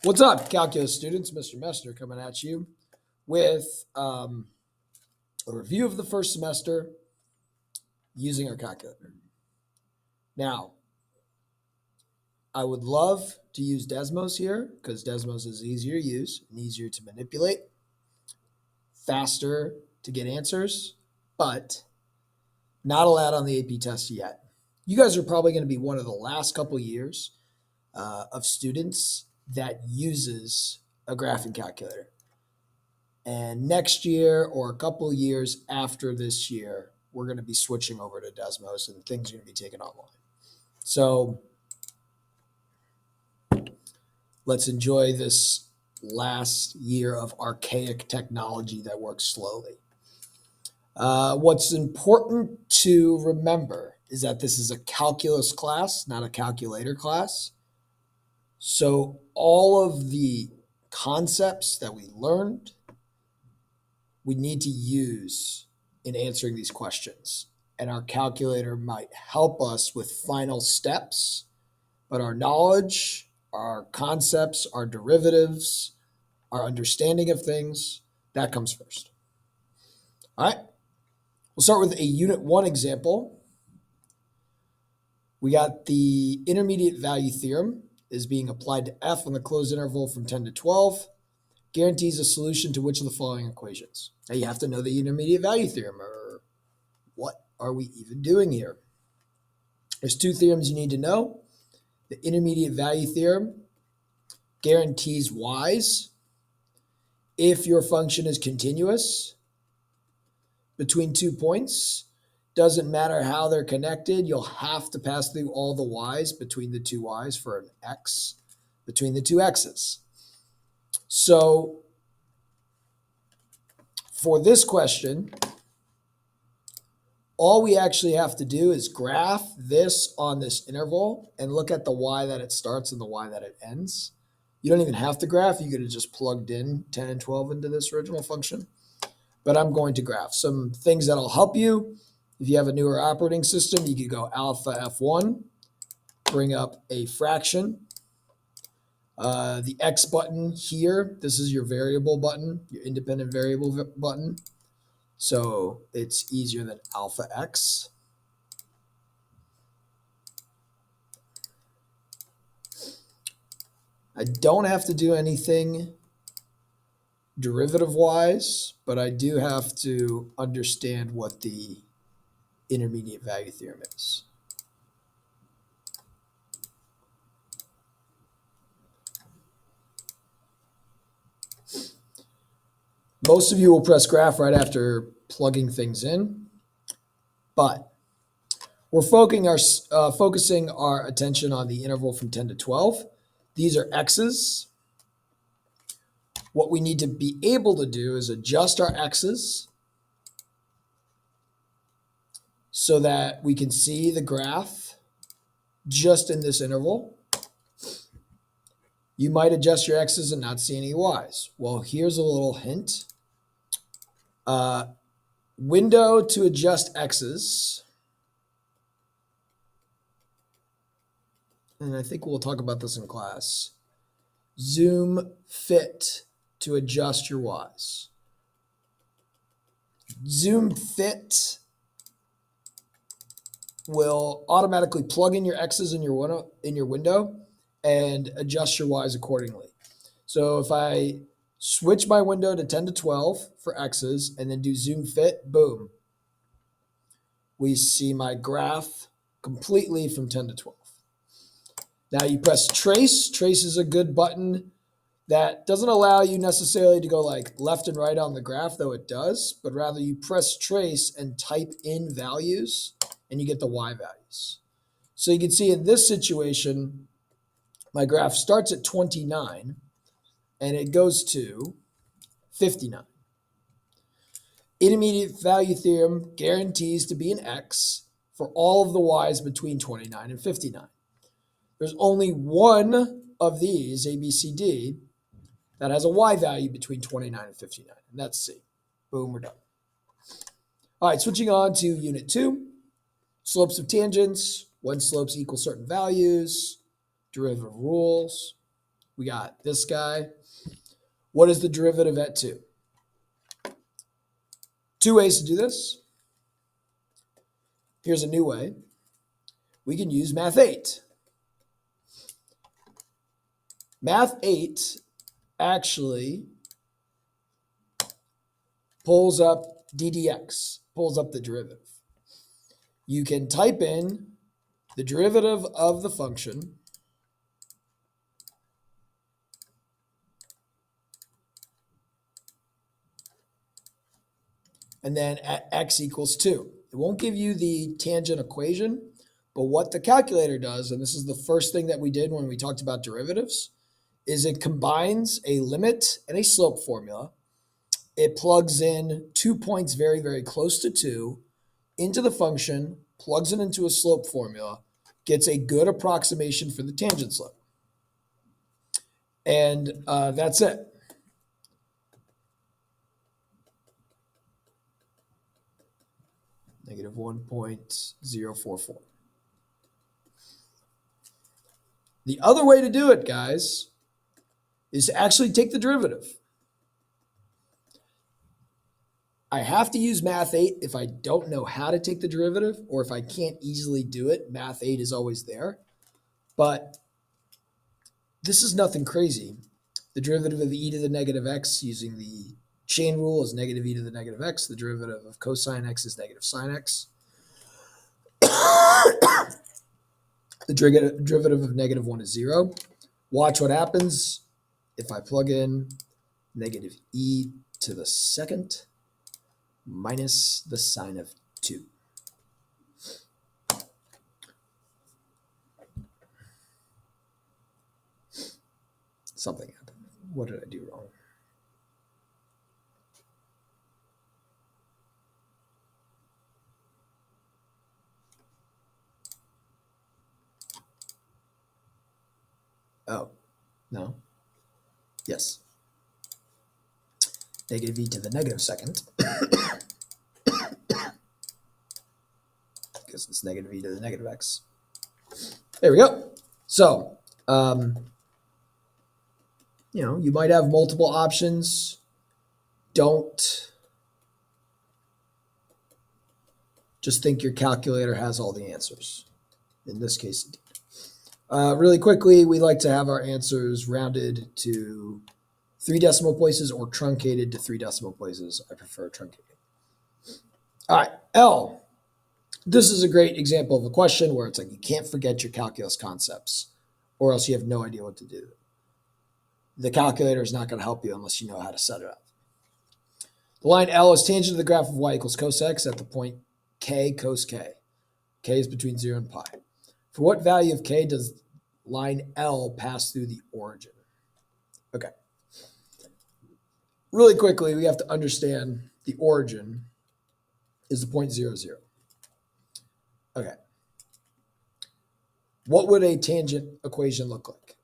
What's up, calculus students? Mr. Mester coming at you with a review of the first semester using our calculator. Now, I would love to use Desmos here because Desmos is easier to use and easier to manipulate, faster to get answers, but not allowed on the AP test yet. You guys are probably going to be one of the last couple years of students that uses a graphing calculator. And next year or a couple years after this year, we're going to be switching over to Desmos and things are going to be taken online. So let's enjoy this last year of archaic technology that works slowly. What's important to remember is that this is a calculus class, not a calculator class. So all of the concepts that we learned, we need to use in answering these questions. And our calculator might help us with final steps, but our knowledge, our concepts, our derivatives, our understanding of things, that comes first. All right, we'll start with a Unit 1 example. We got the intermediate value theorem is being applied to f on the closed interval from 10 to 12. Guarantees a solution to which of the following equations? Now you have to know the intermediate value theorem, or what are we even doing here? There's two theorems you need to know. The intermediate value theorem guarantees y's if your function is continuous between 2 points. Doesn't matter how they're connected, you'll have to pass through all the y's between the two y's for an x between the two x's. So for this question, all we actually have to do is graph this on this interval and look at the y that it starts and the y that it ends. You don't even have to graph. You could have just plugged in 10 and 12 into this original function. But I'm going to graph. Some things that'll help you. If you have a newer operating system, you could go alpha F1, bring up a fraction. The X button here, this is your variable button, your independent variable button. So it's easier than alpha X. I don't have to do anything derivative-wise, but I do have to understand what the intermediate value theorem is. Most of you will press graph right after plugging things in, but we're focusing our attention on the interval from 10 to 12. These are x's. What we need to be able to do is adjust our x's so that we can see the graph just in this interval. You might adjust your x's and not see any y's. Well, here's a little hint. Window to adjust x's. And I think we'll talk about this in class. Zoom fit to adjust your y's. Zoom fit will automatically plug in your x's in your window and adjust your y's accordingly. So if I switch my window to 10 to 12 for x's and then do zoom fit, boom, we see my graph completely from 10 to 12. Now you press trace. Trace is a good button that doesn't allow you necessarily to go like left and right on the graph, though it does, but rather you press trace and type in values and you get the y values. So you can see in this situation, my graph starts at 29 and it goes to 59. Intermediate value theorem guarantees to be an x for all of the y's between 29 and 59. There's only one of these, A, B, C, D, that has a y value between 29 and 59, and that's C. Boom, we're done. All right, switching on to Unit 2, slopes of tangents, when slopes equal certain values, derivative rules. We got this guy. What is the derivative at 2? Two ways to do this. Here's a new way. We can use Math 8. Math 8 actually pulls up ddx, pulls up the derivative. You can type in the derivative of the function and then at x equals 2. It won't give you the tangent equation, but what the calculator does, and this is the first thing that we did when we talked about derivatives, is it combines a limit and a slope formula. It plugs in 2 points very, very close to 2 into the function, plugs it into a slope formula, gets a good approximation for the tangent slope. And that's it. Negative 1.044. The other way to do it, guys, is to actually take the derivative. I have to use Math 8 if I don't know how to take the derivative, or if I can't easily do it. Math 8 is always there. But this is nothing crazy. The derivative of e to the negative x using the chain rule is negative e to the negative x. The derivative of cosine x is negative sine x. The derivative of negative 1 is 0. Watch what happens if I plug in negative e to the second minus the sine of 2. Something happened. What did I do wrong? Oh, no. Yes. Negative e to the negative second. Because it's negative e to the negative x. There we go. So, you might have multiple options. Don't just think your calculator has all the answers. In this case, it did. Really quickly, we like to have our answers rounded to 3 decimal places or truncated to 3 decimal places. I prefer truncated. All right, L. This is a great example of a question where it's like you can't forget your calculus concepts or else you have no idea what to do. The calculator is not going to help you unless you know how to set it up. The line L is tangent to the graph of y equals cos x at the point k cos k. K is between 0 and pi. For what value of k does line L pass through the origin? Okay. Really quickly, we have to understand the origin is the point 0, 0. Okay. What would a tangent equation look like?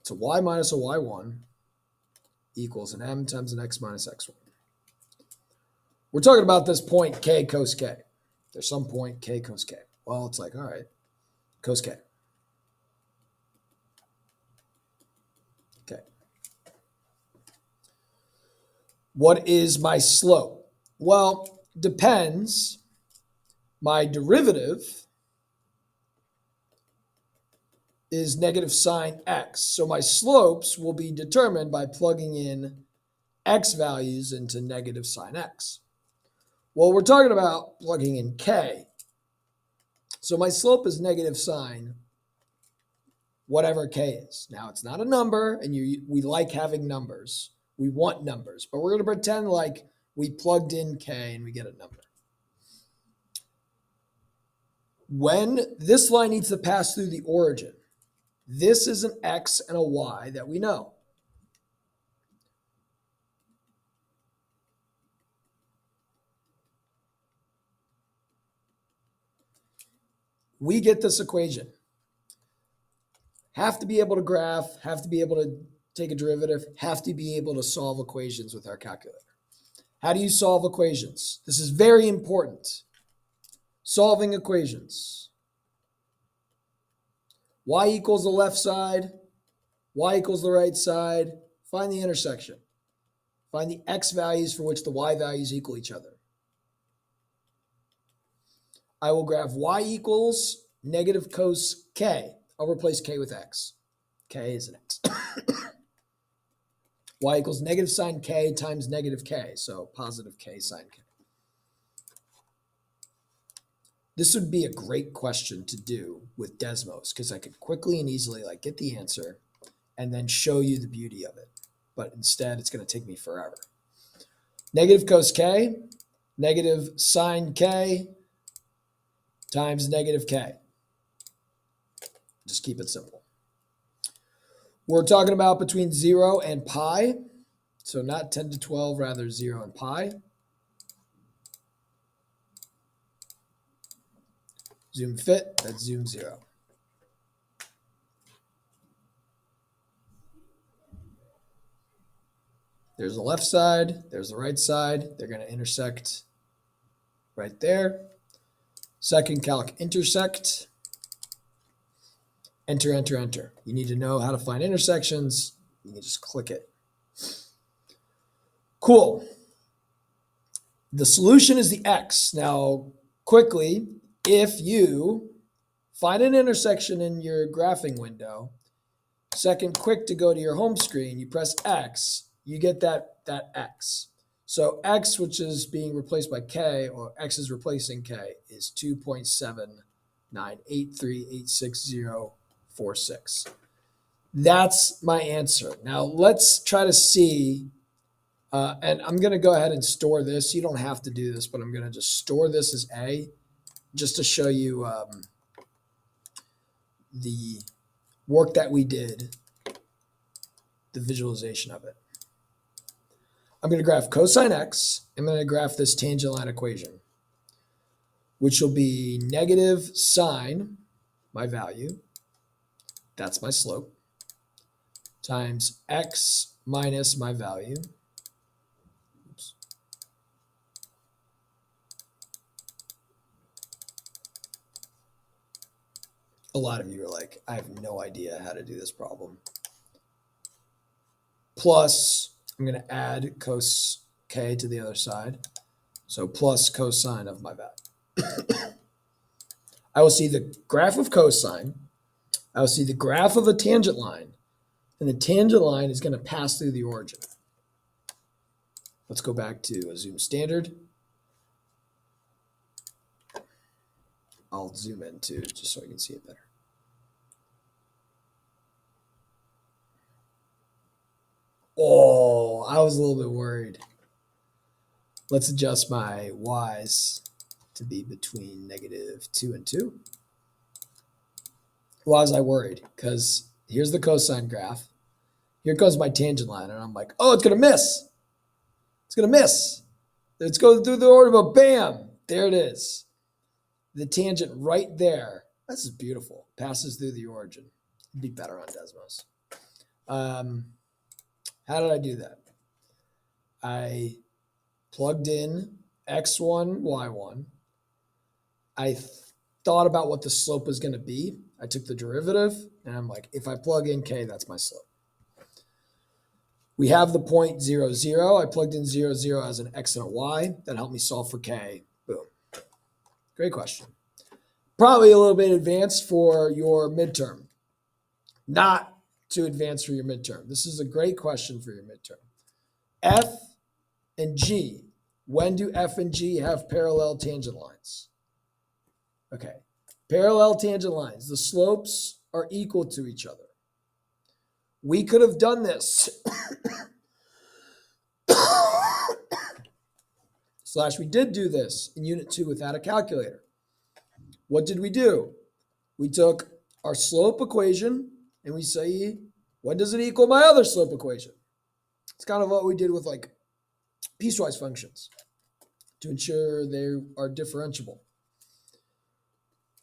It's a y minus a y1 equals an m times an x minus x1. We're talking about this point k cos k. There's some point k cos k. Well, it's like, all right, cos k. Okay. What is my slope? Well, depends. My derivative is negative sine x. So my slopes will be determined by plugging in x values into negative sine x. Well, we're talking about plugging in k. So my slope is negative sine whatever k is. Now, it's not a number, and we like having numbers. We want numbers, but we're going to pretend like we plugged in k and we get a number. When this line needs to pass through the origin, this is an x and a y that we know. We get this equation. Have to be able to graph, have to be able to take a derivative, have to be able to solve equations with our calculator. How do you solve equations? This is very important. Solving equations. Y equals the left side, y equals the right side. Find the intersection. Find the x values for which the y values equal each other. I will graph y equals negative cos k. I'll replace k with x. K is an x. Y equals negative sine k times negative k, so positive k sine k. This would be a great question to do with Desmos because I could quickly and easily get the answer and then show you the beauty of it. But instead, it's going to take me forever. Negative cos k, negative sine k times negative k. Just keep it simple. We're talking about between 0 and pi. So not 10 to 12, rather 0 and pi. Zoom fit, that's zoom 0. There's the left side, there's the right side. They're going to intersect right there. Second calc intersect. Enter, enter, enter. You need to know how to find intersections. You can just click it. Cool. The solution is the x. Now, quickly, if you find an intersection in your graphing window, second quick to go to your home screen, you press X, you get that X. So X, which is being replaced by K, or X is replacing K, is 2.7983866046. That's my answer. Now let's try to see, and I'm going to go ahead and store this. You don't have to do this, but I'm going to just store this as A, just to show you the work that we did, the visualization of it. I'm going to graph cosine x. I'm going to graph this tangent line equation, which will be negative sine, my value, that's my slope, times x minus my value. Oops. A lot of you are like, I have no idea how to do this problem. Plus, I'm going to add cos k to the other side. So plus cosine of my value. I will see the graph of cosine. I will see the graph of a tangent line. And the tangent line is going to pass through the origin. Let's go back to a zoom standard. I'll zoom in too, just so I can see it better. Oh, I was a little bit worried. Let's adjust my y's to be between -2 and 2. Why was I worried? Because here's the cosine graph. Here goes my tangent line, and I'm like, oh, it's going to miss. It's going to miss. It's going through the order, but bam, there it is. The tangent right there. This is beautiful. Passes through the origin. It'd be better on Desmos. How did I do that? I plugged in x1, y1. I thought about what the slope was going to be. I took the derivative, and I'm like, if I plug in k, that's my slope. We have the point 0, 0. I plugged in 0, 0 as an x and a y. That helped me solve for k. Boom. Great question. Probably a little bit advanced for your midterm. Not too advanced for your midterm. This is a great question for your midterm. F and G. When do F and G have parallel tangent lines? Okay. Parallel tangent lines. The slopes are equal to each other. We could have done this. We did do this in Unit 2 without a calculator. What did we do? We took our slope equation and we say, when does it equal my other slope equation? It's kind of what we did with piecewise functions to ensure they are differentiable.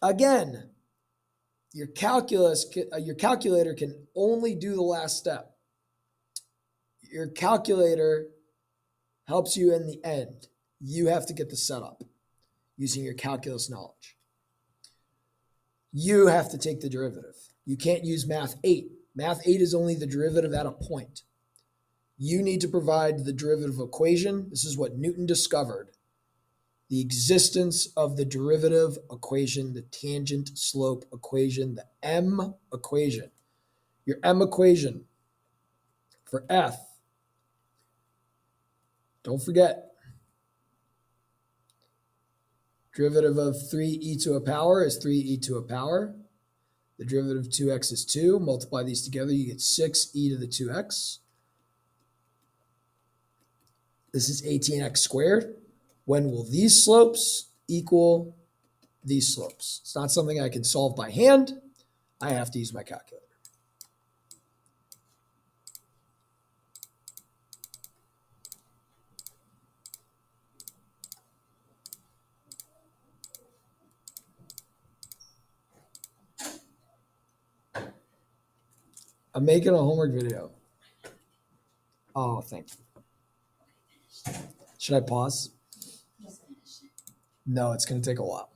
Again, your calculator can only do the last step. Your calculator helps you in the end. You have to get the setup using your calculus knowledge. You have to take the derivative. You can't use math 8. Math 8 is only the derivative at a point. You need to provide the derivative equation. This is what Newton discovered. The existence of the derivative equation, the tangent slope equation, the M equation. Your M equation for F, don't forget, derivative of 3e to a power is 3e to a power. The derivative of 2x is 2. Multiply these together, you get 6e to the 2x. This is 18x squared. When will these slopes equal these slopes? It's not something I can solve by hand. I have to use my calculator. I'm making a homework video. Oh, thank you. Should I pause? No, it's going to take a while.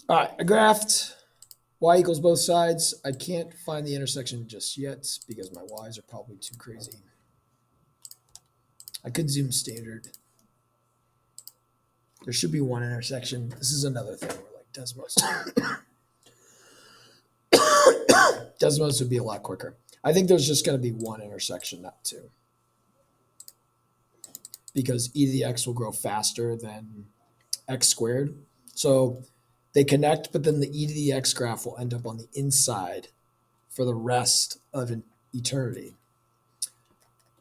All right, I graphed y equals both sides. I can't find the intersection just yet because my y's are probably too crazy. I could zoom standard. There should be one intersection. This is another thing where like Desmos. Desmos would be a lot quicker. I think there's just going to be one intersection, not two. Because e to the x will grow faster than x squared. So they connect, but then the e to the x graph will end up on the inside for the rest of an eternity.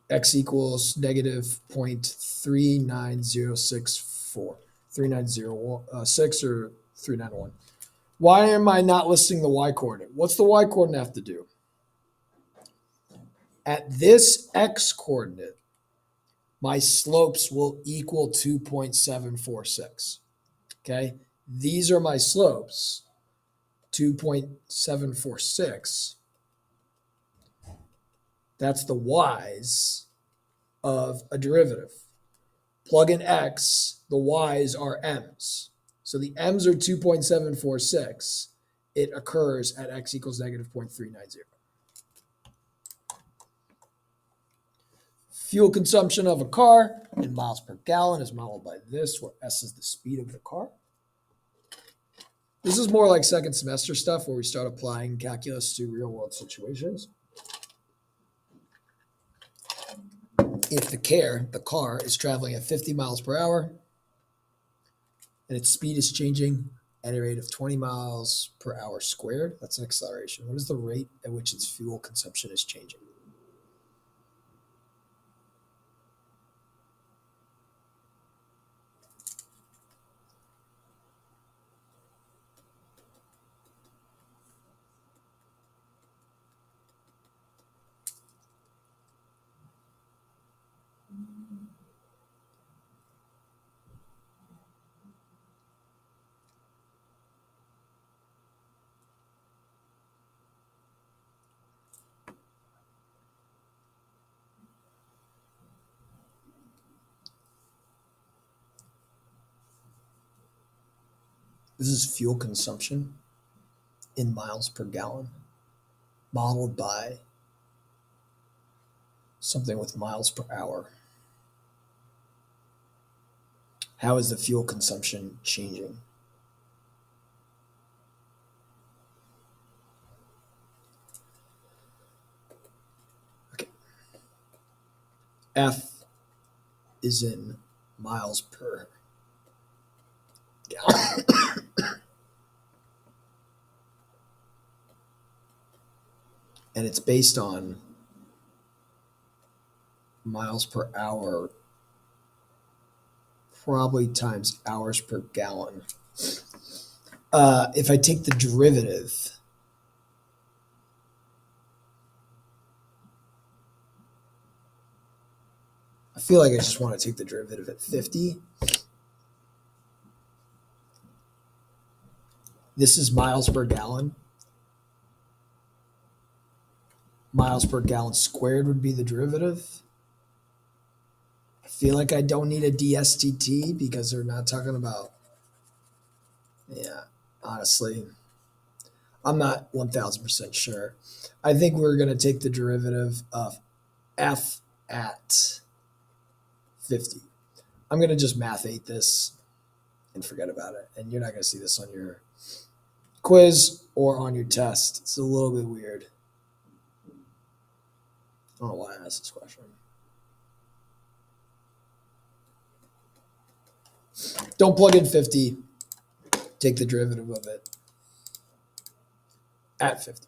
X equals negative 0.39064. 3906 or 391. Why am I not listing the y coordinate? What's the y coordinate have to do? At this x coordinate, my slopes will equal 2.746. Okay, these are my slopes, 2.746. That's the y's of a derivative. Plug in x, the y's are m's. So the m's are 2.746. It occurs at x equals negative 0.390. Fuel consumption of a car in miles per gallon is modeled by this, where S is the speed of the car. This is more like second semester stuff where we start applying calculus to real world situations. If the car is traveling at 50 miles per hour and its speed is changing at a rate of 20 miles per hour squared, that's an acceleration. What is the rate at which its fuel consumption is changing? This is fuel consumption in miles per gallon, modeled by something with miles per hour. How is the fuel consumption changing? Okay. F is in miles per gallon. And it's based on miles per hour, probably times hours per gallon. If I take the derivative, I feel like I just want to take the derivative at 50. This is miles per gallon. Miles per gallon squared would be the derivative. I feel like I don't need a DSTT because they're not talking about Yeah, honestly, I'm not 1000% sure. I think we're going to take the derivative of f at 50. I'm going to just math 8 this and forget about it. And you're not going to see this on your quiz or on your test. It's a little bit weird. I don't know why I asked this question. Don't plug in 50. Take the derivative of it at 50.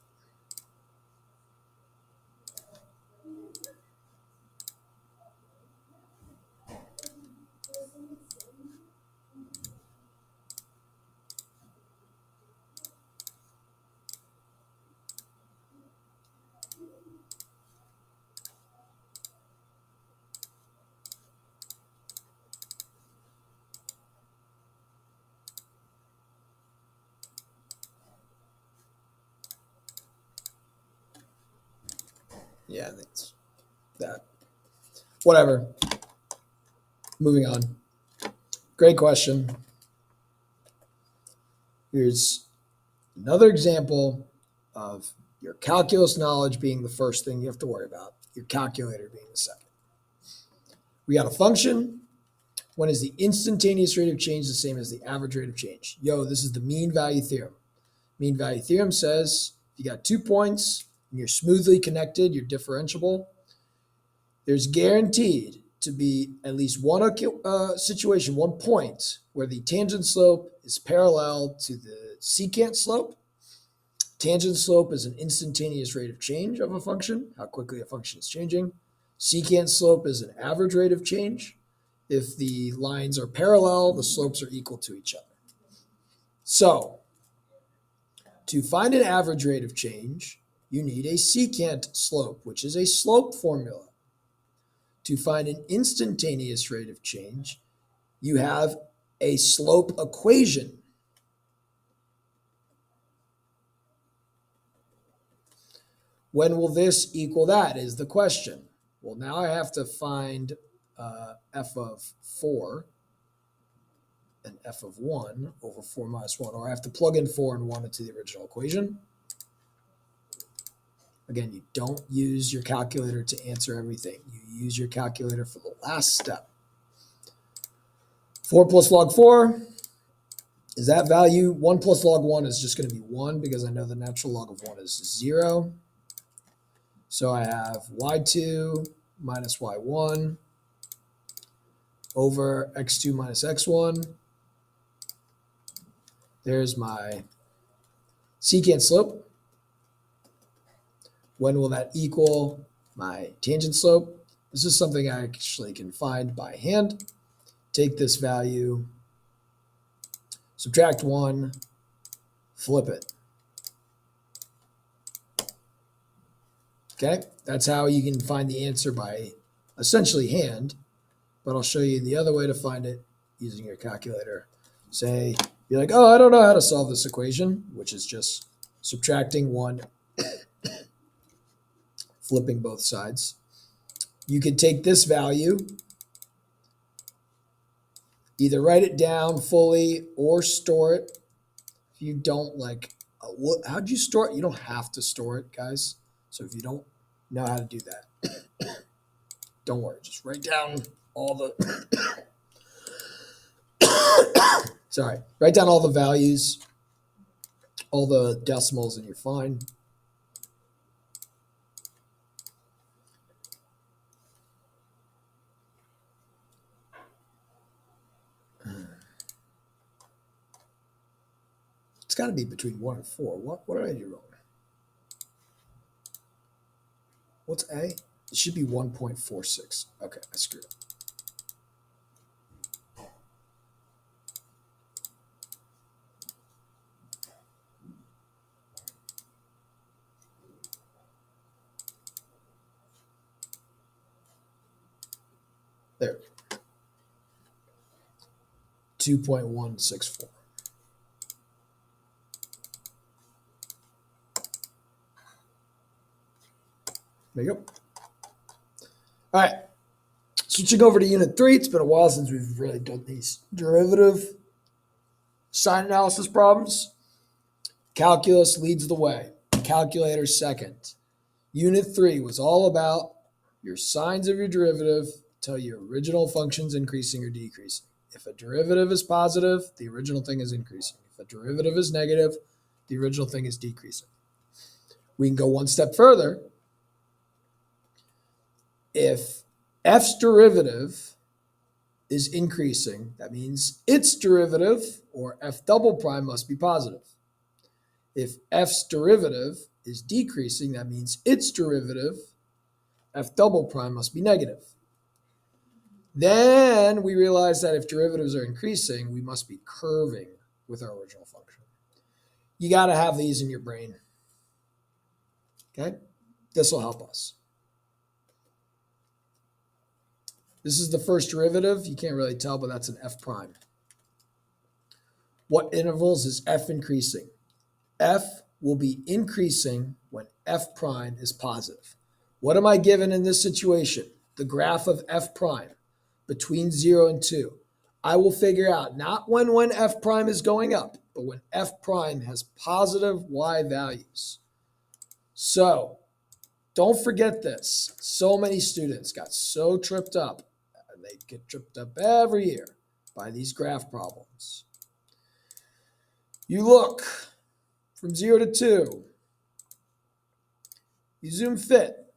Yeah, I think it's that. Whatever. Moving on. Great question. Here's another example of your calculus knowledge being the first thing you have to worry about, your calculator being the second. We got a function. When is the instantaneous rate of change the same as the average rate of change? Yo, this is the mean value theorem. Mean value theorem says if you got 2 points and you're smoothly connected, you're differentiable, there's guaranteed to be at least one situation, 1 point, where the tangent slope is parallel to the secant slope. Tangent slope is an instantaneous rate of change of a function, how quickly a function is changing. Secant slope is an average rate of change. If the lines are parallel, the slopes are equal to each other. So, to find an average rate of change, you need a secant slope, which is a slope formula. To find an instantaneous rate of change, you have a slope equation. When will this equal that is the question. Well, now I have to find f of 4 and f of 1 over 4 minus 1, or I have to plug in 4 and 1 into the original equation. Again, you don't use your calculator to answer everything. You use your calculator for the last step. 4 plus log 4 is that value. 1 plus log 1 is just going to be 1 because I know the natural log of 1 is 0. So I have y2 minus y1 over x2 minus x1. There's my secant slope. When will that equal my tangent slope? This is something I actually can find by hand. Take this value, subtract 1, flip it. Okay, that's how you can find the answer by essentially hand, but I'll show you the other way to find it using your calculator. Say, you're like, oh, I don't know how to solve this equation, which is just subtracting 1, flipping both sides. You could take this value, either write it down fully or store it. If you don't like, how'd you store it? You don't have to store it, guys. So if you don't know how to do that, don't worry. Just write down all the, write down all the values, all the decimals, and you're fine. It's got to be between 1 and 4. What did I do wrong? What's A? It should be 1.46. Okay, I screwed up. There. 2.164. There you go. All right. Switching over to unit 3. It's been a while since we've really done these derivative Sign analysis problems, calculus leads the way. Calculator second. Unit 3 was all about your signs of your derivative tell your original function's increasing or decreasing. If a derivative is positive, the original thing is increasing. If a derivative is negative, the original thing is decreasing. We can go one step further. If f's derivative is increasing, that means its derivative, or f double prime, must be positive. If f's derivative is decreasing, that means its derivative, f double prime, must be negative. Then we realize that if derivatives are increasing, we must be curving with our original function. You got to have these in your brain. Okay? This will help us. This is the first derivative. You can't really tell, but that's an f prime. What intervals is f increasing? F will be increasing when f prime is positive. What am I given in this situation? The graph of f prime between 0 and 2. I will figure out not when f prime is going up, but when f prime has positive y values. So don't forget this. So many students got so tripped up. They get tripped up every year by these graph problems. You look from 0 to 2. You zoom fit.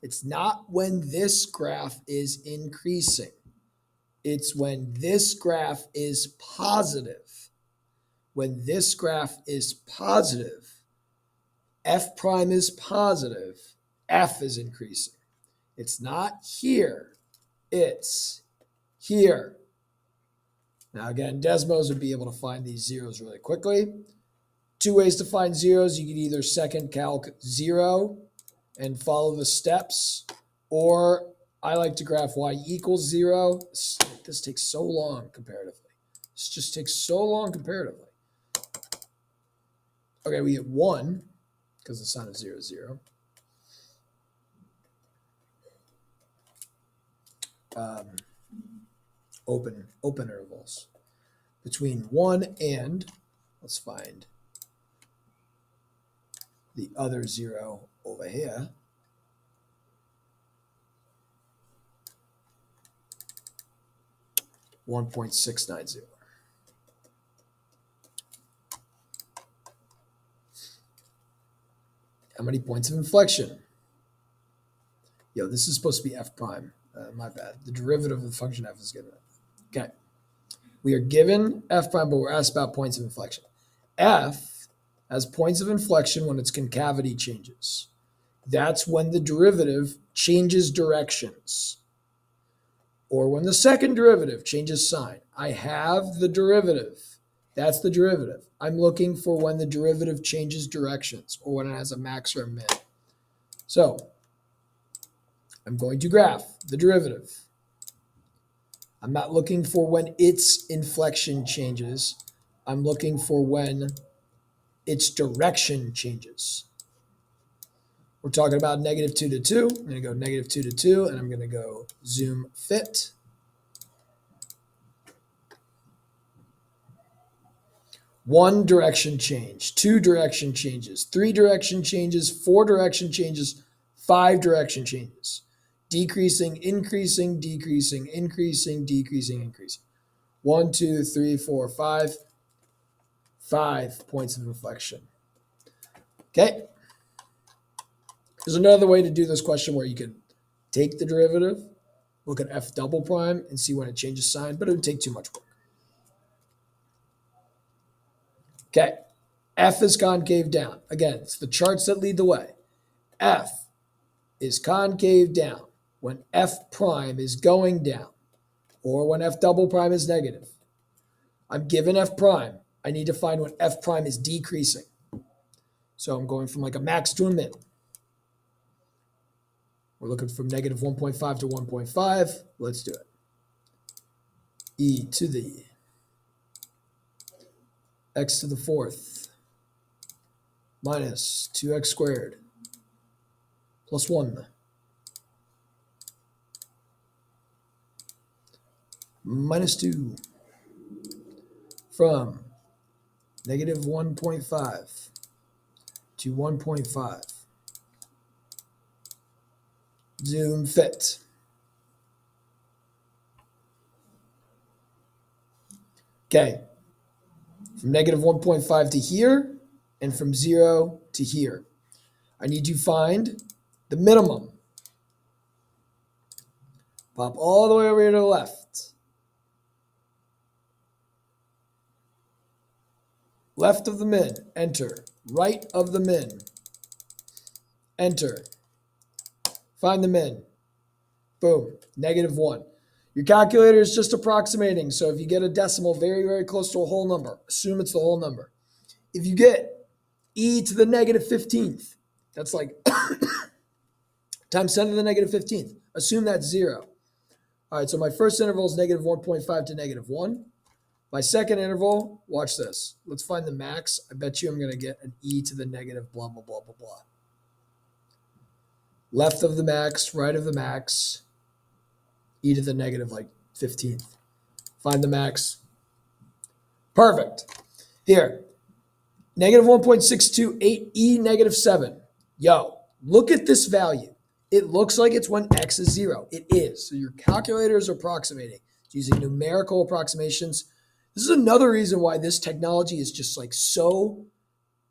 It's not when this graph is increasing. It's when this graph is positive. When this graph is positive, f prime is positive, f is increasing. It's not here. It's here. Now again, Desmos would be able to find these zeros really quickly. Two ways to find zeros. You can either second calc 0 and follow the steps, or I like to graph y equals 0. This takes so long comparatively. This just takes so long comparatively. Okay, we get 1 because the sign of 0 is 0. Open intervals between 1 and, let's find the other 0 over here. $1.690. How many points of inflection? Yo, this is supposed to be f prime. My bad. The derivative of the function f is given. Okay. We are given f prime, but we're asked about points of inflection. F has points of inflection when its concavity changes. That's when the derivative changes directions, or when the second derivative changes sign. I have the derivative. That's the derivative. I'm looking for when the derivative changes directions, or when it has a max or a min. So I'm going to graph the derivative. I'm not looking for when its inflection changes. I'm looking for when its direction changes. We're talking about -2 to 2. I'm going to go -2 to 2, and I'm going to go zoom fit. One direction change, 2 direction changes, 3 direction changes, 4 direction changes, 5 direction changes. Decreasing, increasing, decreasing, increasing, decreasing, increasing. 1, 2, 3, 4, 5. 5 points of inflection. Okay. There's another way to do this question where you could take the derivative, look at f double prime, and see when it changes sign, but it would take too much work. Okay. F is concave down. Again, it's the charts that lead the way. F is concave down when f prime is going down, or when f double prime is negative. I'm given f prime. I need to find when f prime is decreasing. So I'm going from like a max to a min. We're looking from -1.5 to 1.5. Let's do it. E to the x to the 4th minus 2x squared plus 1 minus 2 from negative 1.5 to 1.5. Zoom fit. Okay, from negative 1.5 to here, and from 0 to here. I need to find the minimum. Pop all the way over here to the left. Left of the min, enter. Right of the min, enter. Find the min. Boom, negative 1. Your calculator is just approximating, so if you get a decimal very, very close to a whole number, assume it's the whole number. If you get e to the negative 15th, that's like times 10 to the negative 15th. Assume that's 0. All right, so my first interval is negative 1.5 to negative 1. My second interval, watch this. Let's find the max. I bet you I'm going to get an e to the negative blah, blah, blah, blah, blah. Left of the max, right of the max, e to the negative like 15th. Find the max. Perfect. Here, negative 1.628 e negative 7. Yo, look at this value. It looks like it's when x is 0. It is. So your calculator is approximating. It's using numerical approximations. This is another reason why this technology is just like so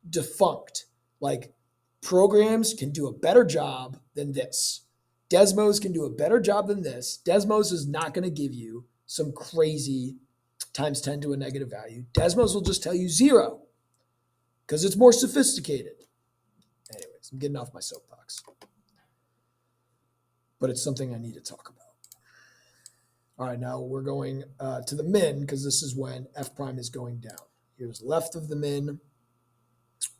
defunct. Like programs can do a better job than this. Desmos can do a better job than this. Desmos is not going to give you some crazy times 10 to a negative value. Desmos will just tell you 0 because it's more sophisticated. Anyways, I'm getting off my soapbox. But it's something I need to talk about. All right, now we're going to the min because this is when f prime is going down. Here's left of the min,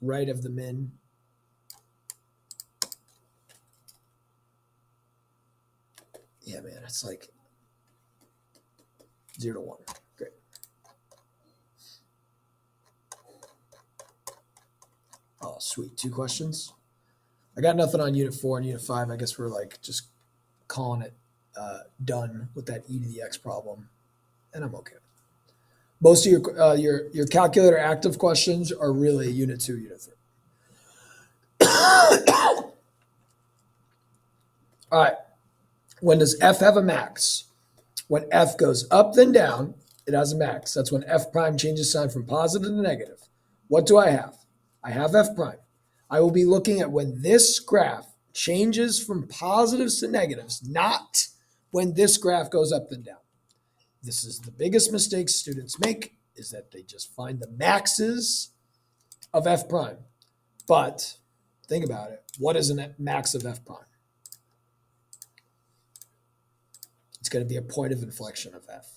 right of the min. Yeah, man, it's like 0 to 1. Great. Oh, sweet. 2 questions. I got nothing on unit 4 and unit 5. I guess we're like just calling it done with that e to the x problem, and I'm okay. Most of your calculator active questions are really unit 2, unit 3. All right. When does f have a max? When f goes up then down, it has a max. That's when f prime changes sign from positive to negative. What do I have? I have f prime. I will be looking at when this graph changes from positives to negatives, not when this graph goes up and down. This is the biggest mistake students make, is that they just find the maxes of f prime. But think about it. What is a max of f prime? It's going to be a point of inflection of f.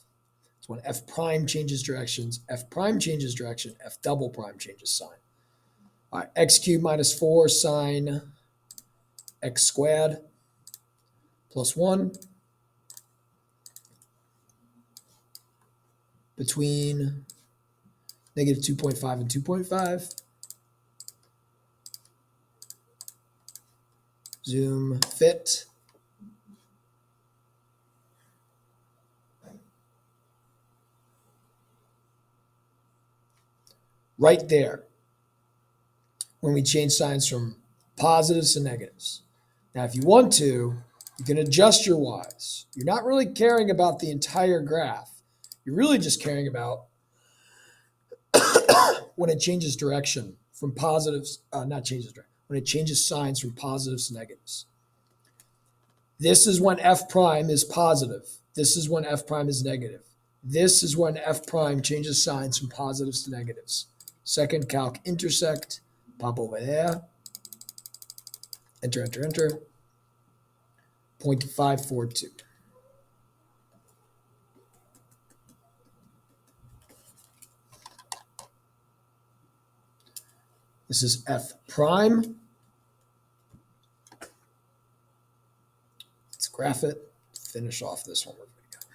It's when f prime changes directions, f prime changes direction, f double prime changes sign. All right, x cubed minus 4 sine x squared plus 1 between negative 2.5 and 2.5. Zoom fit. Right there, when we change signs from positives to negatives. Now, if you want to, you can adjust your y's. You're not really caring about the entire graph. You're really just caring about when it changes direction from positives, not changes direction, when it changes signs from positives to negatives. This is when f prime is positive. This is when f prime is negative. This is when f prime changes signs from positives to negatives. Second calc intersect, pop over there. Enter, enter, enter. 0.542. This is f prime. Let's graph it. Finish off this homework video.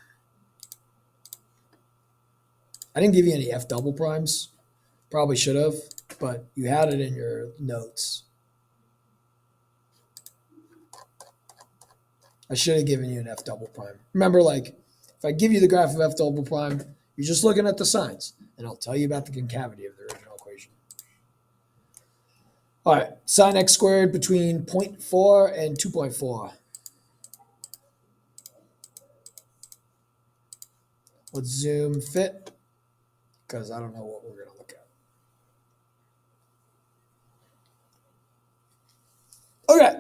I didn't give you any f double primes. Probably should have, but you had it in your notes. I should have given you an f double prime. Remember, like, if I give you the graph of f double prime, You're just looking at the signs, and I'll tell you about the concavity of the original equation. All right, sine x squared between 0.4 and 2.4. Let's zoom fit, because I don't know what we're going to look at. Okay.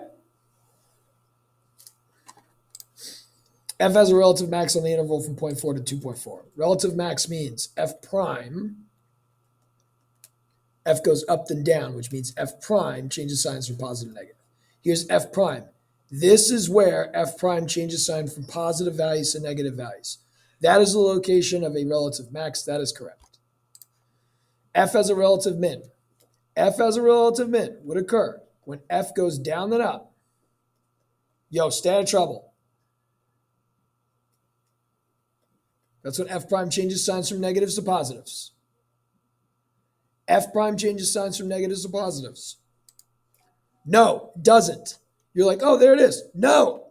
F has a relative max on the interval from 0.4 to 2.4. Relative max means F prime, F goes up and down, which means F prime changes signs from positive to negative. Here's F prime. This is where F prime changes sign from positive values to negative values. That is the location of a relative max. That is correct. F has a relative min. F as a relative min would occur when F goes down and up. Yo, stay out of trouble. That's when F prime changes signs from negatives to positives. F prime changes signs from negatives to positives. No, it doesn't. You're like, oh, there it is. No.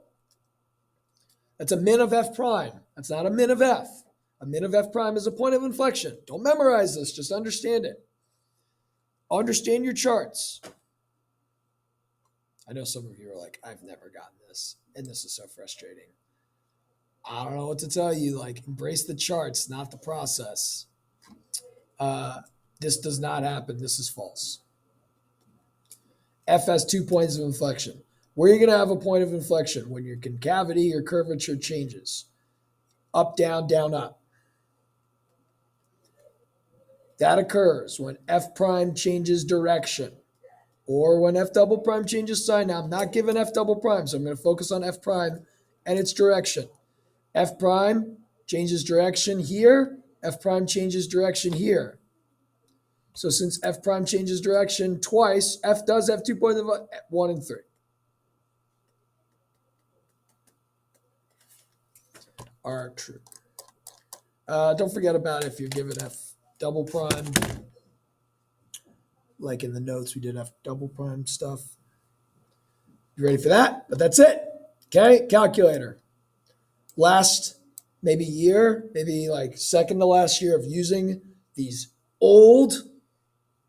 That's a min of F prime. That's not a min of F. A min of F prime is a point of inflection. Don't memorize this. Just understand it. Understand your charts. I know some of you are like, I've never gotten this, and this is so frustrating. I don't know what to tell you. Like, embrace the charts, not the process. This does not happen. This is false. F has 2 points of inflection. Where are you going to have a point of inflection? When your concavity or curvature changes. Up, down, down, up. That occurs when F prime changes direction or when F double prime changes sign. Now, I'm not giving F double prime, so I'm going to focus on F prime and its direction. F prime changes direction here. F prime changes direction here. So since F prime changes direction twice, F does have 2 points of 1 and 3. Are true. Don't forget about if you're given F double prime. Like in the notes, we did F double prime stuff. You ready for that? But that's it. Okay, calculator. Last maybe year, maybe like second to last year of using these old,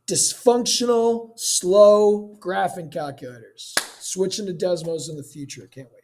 dysfunctional, slow graphing calculators. Switching to Desmos in the future. Can't wait.